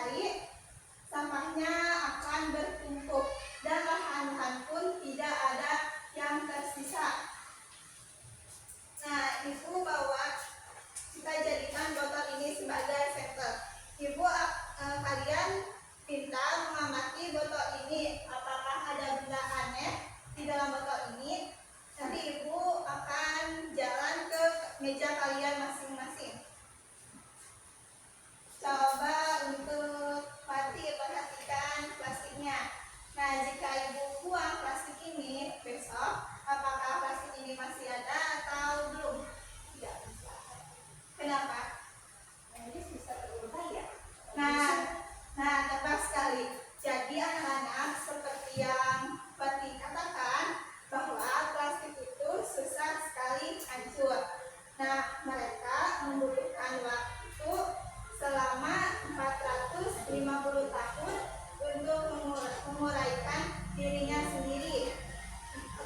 hari sampahnya akan bertumpuk dan lahan-lahan pun tidak ada yang tersisa. Nah, Ibu kita jadikan botol ini sebagai sampel. Ibu kalian minta mengamati botol ini, apakah ada benda aneh di dalam botol ini. Nanti Ibu akan jalan ke meja kalian masing-masing. Coba untuk perhatikan plastiknya. Nah, jika Ibu buang plastik ini besok, apakah plastik ini masih ada atau belum? Tidak bisa. Kenapa? Ini bisa berubah ya. Nah, tepat sekali. Jadi anak-anak, seperti yang Pati katakan, bahwa plastik itu susah sekali hancur. Nah, mereka membutuhkan waktu selama 450 tahun untuk menguraikan dirinya sendiri.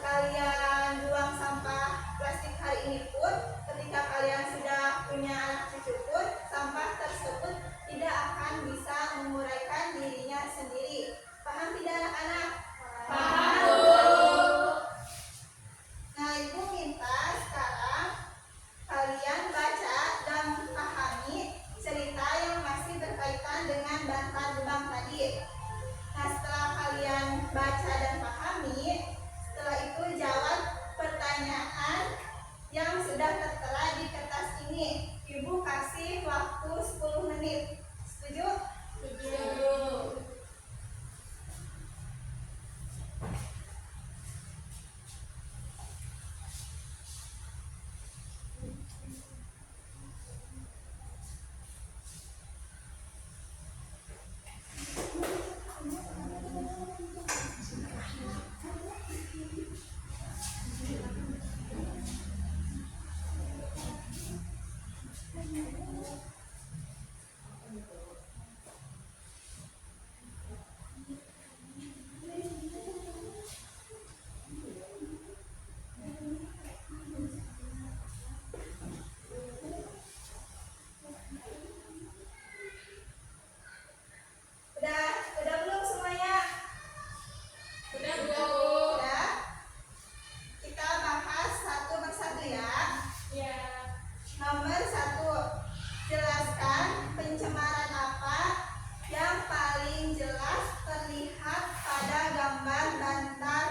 Kalian buang sampah plastik hari ini pun, ketika kalian sudah punya anak cucu pun, sampah tersebut tidak akan bisa menguraikan dirinya sendiri. Paham tidak anak-anak? Paham. Nah, Ibu minta sekarang kalian baca dan pahami cerita yang masih berkaitan dengan bantal gebang tadi. Nah, setelah kalian baca dan pahami, setelah itu jawab pertanyaan yang sudah tertera di kertas ini. Ibu kasih waktu 10 menit. Setuju? Setuju. Udah belum semuanya? Udah Bu. Udah. Kita bahas satu persatu ya. Iya. Nomor 1, jelaskan pencemaran apa yang paling jelas terlihat pada gambar bantal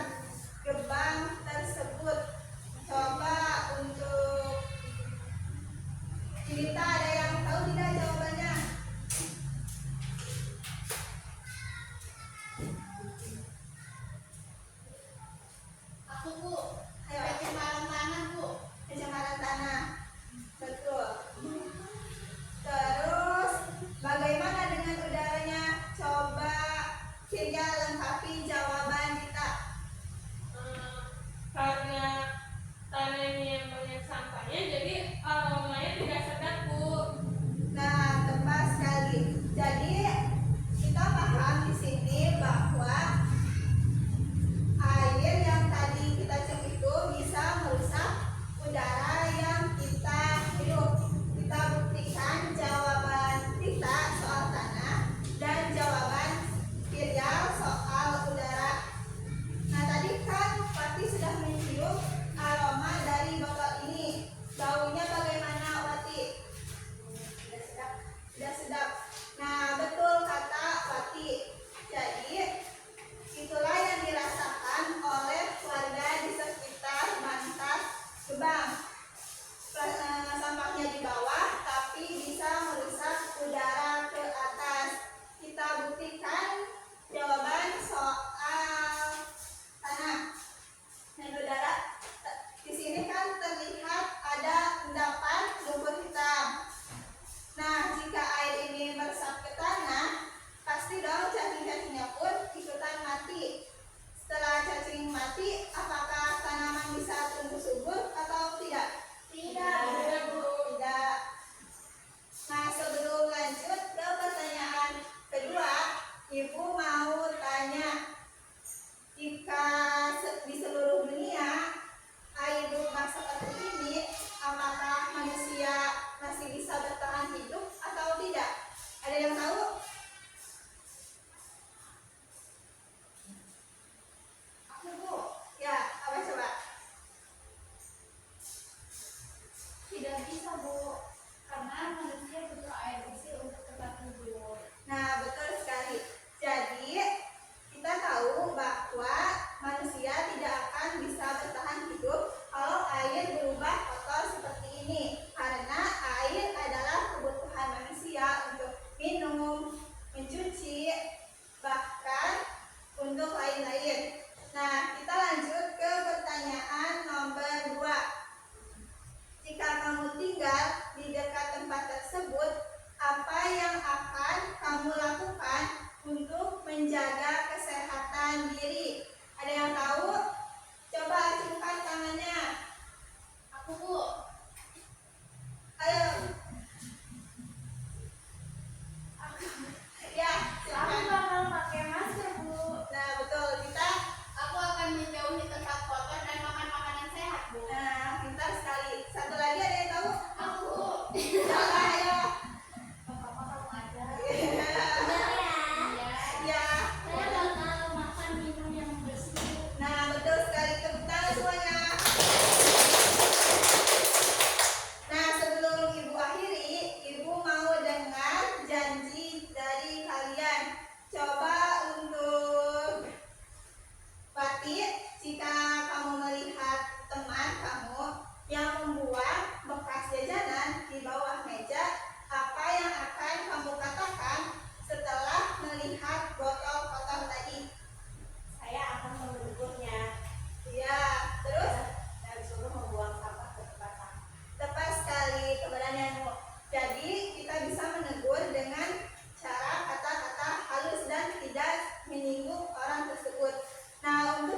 gebang tersebut. Coba untuk cerita, ada yang tahu tidak jawabannya? Aku Bu, pencemaran tanah Bu. Pencemaran tanah, betul. Terus bagaimana dengan udaranya? Coba Kirya lengkapi jawaban kita. Karena tanahnya yang banyak sampahnya, jadi aromanya tidak sedap Bu. Nah, tepat sekali. Jadi kita paham di sini bahwa air yang tadi kita cium itu bisa merusak udara yang kita hirup. Kita buktikan jawaban kita soal tanah dan jawaban Firya soal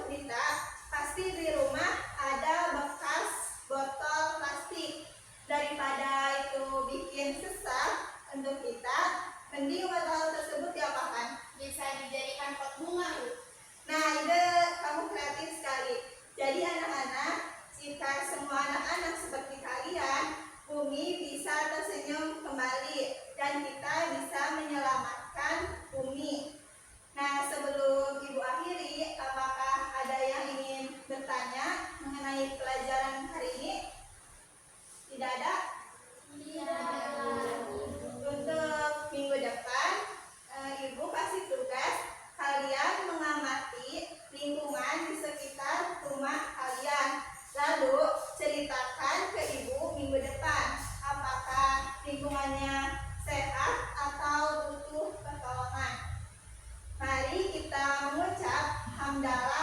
kita pasti di rumah ada bekas botol plastik. Daripada itu bikin sesak untuk kita, mending botol tersebut diapakan? Bisa dijadikan pot bunga, Bu. Nah, ide kamu kreatif sekali. Jadi anak-anak, jika semua anak-anak seperti kalian, bumi bisa tersenyum kembali dan kita bisa menyelamatkan bumi. Nah, sebelum Ibu akhiri, apakah ada yang ingin bertanya mengenai pelajaran hari ini? Tidak ada? Untuk minggu depan, Ibu kasih tugas kalian mengamati lingkungan di sekitar rumah kalian. Lalu ceritakan ke Ibu minggu depan apakah lingkungannya sehat atau butuh pertolongan. Mari kita mengucap hamdalah